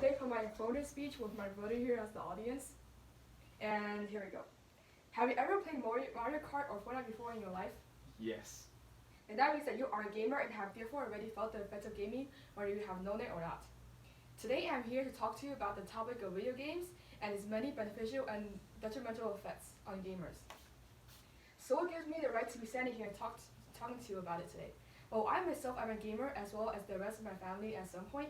today for my photo speech with my brother here as the audience. And here we go. Have you ever played Mario Kart or Fortnite before in your life? Yes. And that means that you are a gamer and have therefore already felt the effects of gaming, whether you have known it or not. Today I'm here to talk to you about the topic of video games and its many beneficial and detrimental effects on gamers. So what gives me the right to be standing here and talking to you about it today? Well, I myself am a gamer as well as the rest of my family at some point,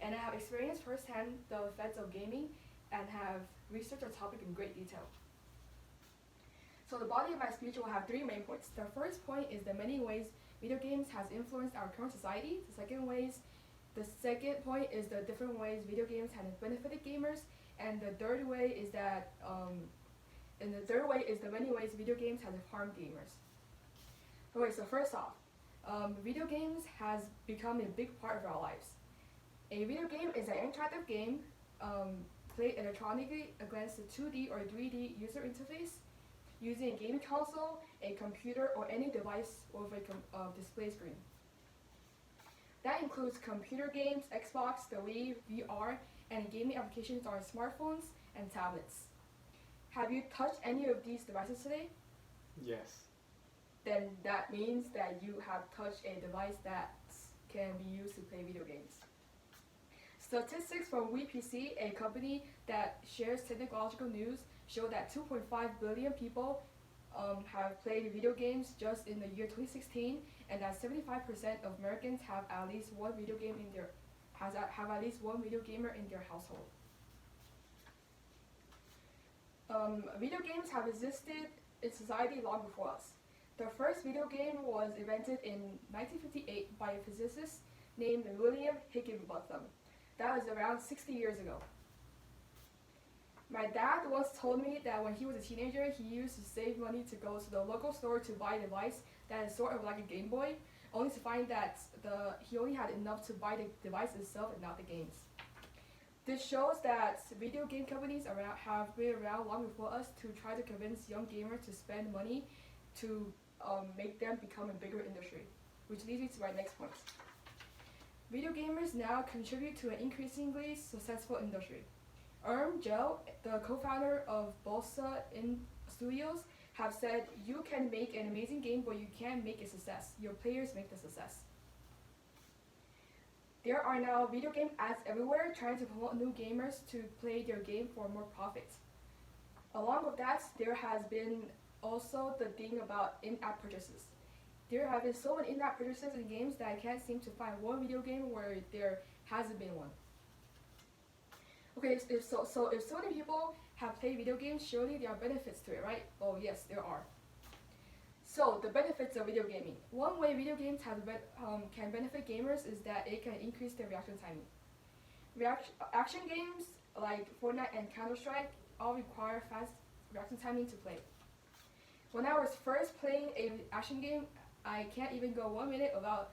and I have experienced firsthand the effects of gaming and have researched the topic in great detail. So the body of my speech will have three main points. The first point is the many ways video games has influenced our current society. The second point is the different ways video games have benefited gamers, and the third way is that the many ways video games have harmed gamers. Okay, so first off, video games has become a big part of our lives. A video game is an interactive game played electronically against a 2D or 3D user interface using a game console, a computer, or any device with a display screen. That includes computer games, Xbox, the Wii, VR, and gaming applications on smartphones and tablets. Have you touched any of these devices today? Yes. Then that means that you have touched a device that can be used to play video games. Statistics from WePC, a company that shares technological news, show that 2.5 billion people have played video games just in the year 2016, and that 75% of Americans have at least one video game have at least one video gamer in their household. Video games have existed in society long before us. The first video game was invented in 1958 by a physicist named William Higginbotham. That was around 60 years ago. My dad once told me that when he was a teenager, he used to save money to go to the local store to buy a device that is sort of like a Game Boy, only to find that he only had enough to buy the device itself and not the games. This shows that video game companies have been around long before us to try to convince young gamers to spend money to make them become a bigger industry, which leads me to my next point. Video gamers now contribute to an increasingly successful industry. Joe, the co-founder of Bolsa Studios, have said, "You can make an amazing game, but you can't make a success. Your players make the success." There are now video game ads everywhere trying to promote new gamers to play their game for more profit. Along with that, there has been also the thing about in-app purchases. There have been so many in-app purchases in games that I can't seem to find one video game where there hasn't been one. Okay, if so many people have played video games, surely there are benefits to it, right? Oh yes, there are. So the benefits of video gaming. One way video games can benefit gamers is that it can increase their reaction timing. Action games like Fortnite and Counter-Strike all require fast reaction timing to play. When I was first playing an action game, I can't even go 1 minute without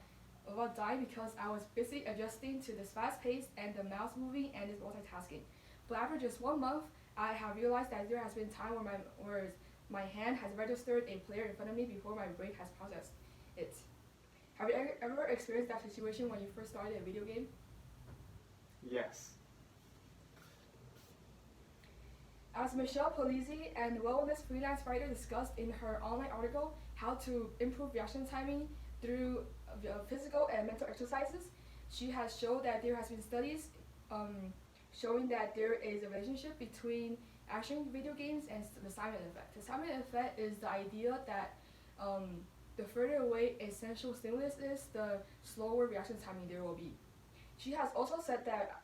dying because I was busy adjusting to this fast pace and the mouse moving and this multitasking. But after just 1 month, I have realized that there has been time where my hand has registered a player in front of me before my brain has processed it. Have you ever experienced that situation when you first started a video game? Yes. As Michelle Polizzi, and wellness freelance writer, discussed in her online article, How to Improve Reaction Timing Through Physical and Mental Exercises, she has shown that there has been studies showing that there is a relationship between action video games and the Simon effect. The Simon effect is the idea that the further away a central stimulus is, the slower reaction timing there will be. She has also said that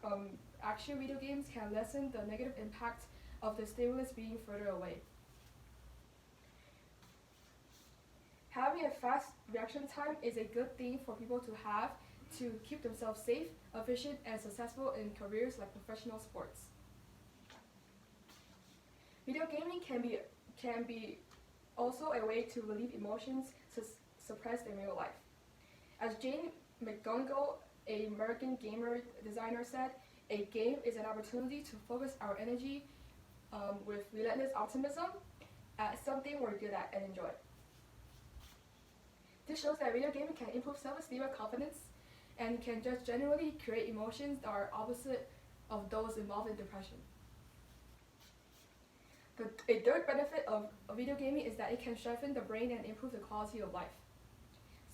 action video games can lessen the negative impact of the stimulus being further away. Having a fast reaction time is a good thing for people to have to keep themselves safe, efficient, and successful in careers like professional sports. Video gaming can be also a way to relieve emotions suppressed in real life. As Jane McGonigal, a American gamer designer, said, "A game is an opportunity to focus our energy with relentless optimism at something we're good at and enjoy." This shows that video gaming can improve self-esteem and confidence, and can just generally create emotions that are opposite of those involved in depression. A third benefit of video gaming is that it can strengthen the brain and improve the quality of life.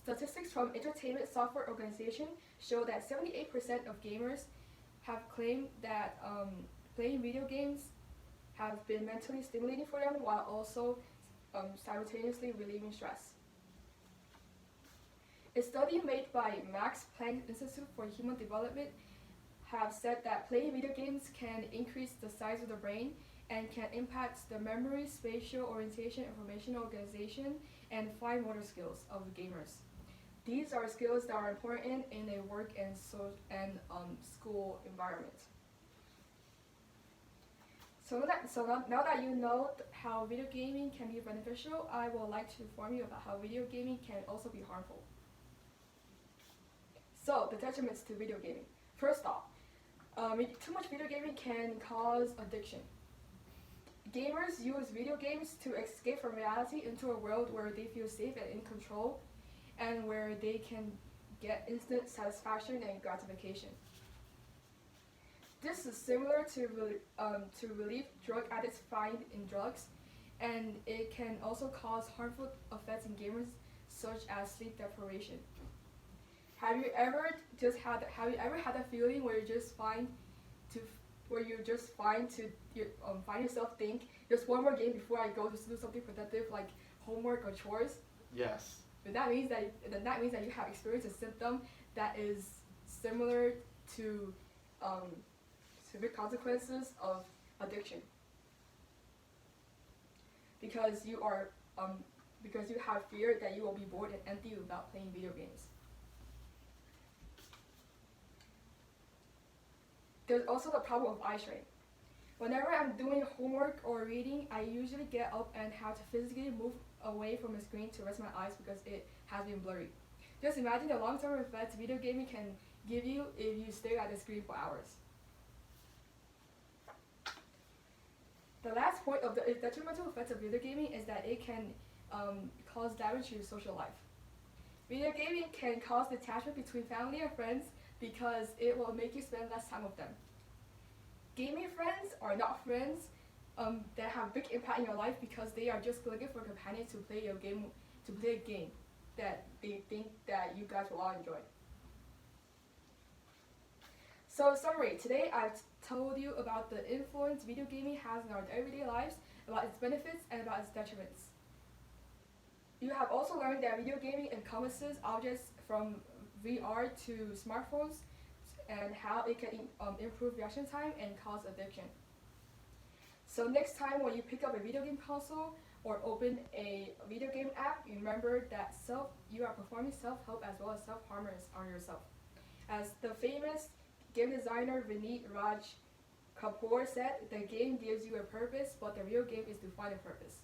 Statistics from Entertainment Software Organization show that 78% of gamers have claimed that playing video games have been mentally stimulating for them while also simultaneously relieving stress. A study made by Max Planck Institute for Human Development have said that playing video games can increase the size of the brain and can impact the memory, spatial orientation, information organization, and fine motor skills of the gamers. These are skills that are important in a work and school environment. Now that you know how video gaming can be beneficial, I would like to inform you about how video gaming can also be harmful. So, the detriments to video gaming. First off, too much video gaming can cause addiction. Gamers use video games to escape from reality into a world where they feel safe and in control, and where they can get instant satisfaction and gratification. This is similar to relief drug addicts find in drugs, and it can also cause harmful effects in gamers, such as sleep deprivation. Have you ever had a feeling where you're just fine to find yourself think just one more game before I go to do something productive like homework or chores? Yes. But that means that you have experienced a symptom that is similar to severe consequences of addiction, because you have fear that you will be bored and empty without playing video games. There's also the problem of eye strain. Whenever I'm doing homework or reading, I usually get up and have to physically move away from the screen to rest my eyes because it has been blurry. Just imagine the long-term effects video gaming can give you if you stare at the screen for hours. The last point of the detrimental effects of video gaming is that it can cause damage to your social life. Video gaming can cause detachment between family and friends because it will make you spend less time with them. Gaming friends are not friends that have big impact in your life because they are just looking for a companion to play a game that they think that you guys will all enjoy. So in summary, today I've told you about the influence video gaming has in our everyday lives, about its benefits and about its detriments. You have also learned that video gaming encompasses objects from VR to smartphones and how it can improve reaction time and cause addiction. So next time when you pick up a video game console or open a video game app, remember that you are performing self-help as well as self-harm on yourself. As the famous game designer Vineet Raj Kapoor said, the game gives you a purpose, but the real game is to find a purpose.